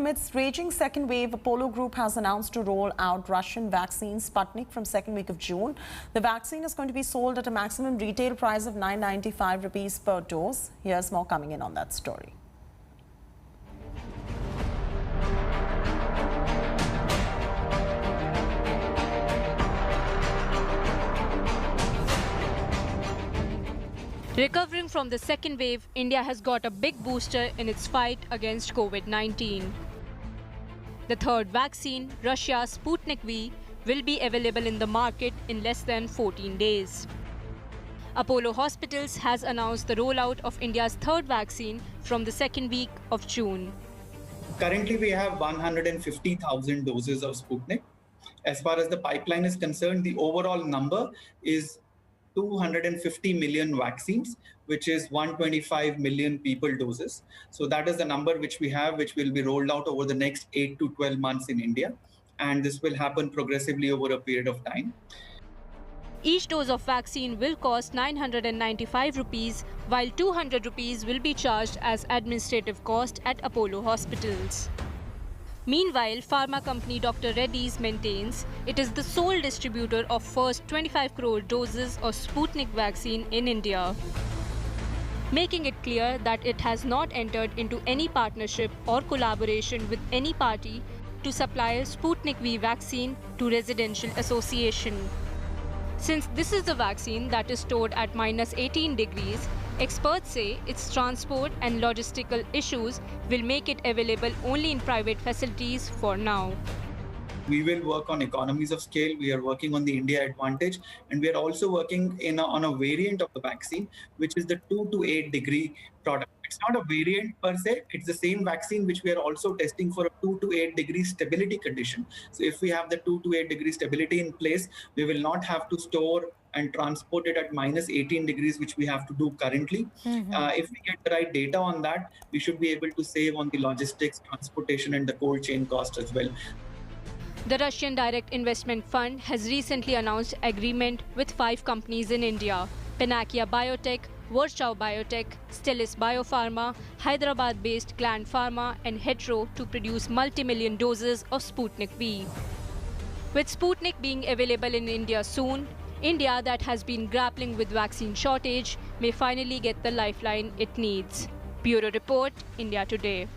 Amidst raging second wave, Apollo Group has announced to roll out Russian vaccine Sputnik from second week of June. The vaccine is going to be sold at a maximum retail price of 995 rupees per dose. Here's more coming in on that story. Recovering from the second wave, India has got a big booster in its fight against COVID-19. The third vaccine, Russia's Sputnik V, will be available in the market in less than 14 days. Apollo Hospitals has announced the rollout of India's third vaccine from the second week of June. Currently, we have 150,000 doses of Sputnik. As far as the pipeline is concerned, the overall number is 250 million vaccines, which is 125 million people doses. So that is the number which we have, which will be rolled out over the next 8 to 12 months in India. And this will happen progressively over a period of time. Each dose of vaccine will cost 995 rupees, while 200 rupees will be charged as administrative cost at Apollo Hospitals. Meanwhile, pharma company Dr. Reddy's maintains it is the sole distributor of first 25 crore doses of Sputnik vaccine in India, making it clear that it has not entered into any partnership or collaboration with any party to supply Sputnik V vaccine to Residential Association. Since this is the vaccine that is stored at -18 degrees, experts say its transport and logistical issues will make it available only in private facilities for now. We will work on economies of scale. We are working on the India advantage, and we are also working on a variant of the vaccine, which is the 2 to 8 degree product. It's not a variant per se. It's the same vaccine which we are also testing for a 2 to 8 degree stability condition. So if we have the 2 to 8 degree stability in place, we will not have to store and transport it at -18 degrees, which we have to do currently. If we get the right data on that, we should be able to save on the logistics, transportation, and the cold chain cost as well. The Russian Direct Investment Fund has recently announced agreement with 5 companies in India: Panakia Biotech, Warsaw Biotech, Stelis Biopharma, Hyderabad-based Gland Pharma, and Hetero to produce multi-million doses of Sputnik V. With Sputnik being available in India soon, India, that has been grappling with vaccine shortage, may finally get the lifeline it needs. Bureau Report, India Today.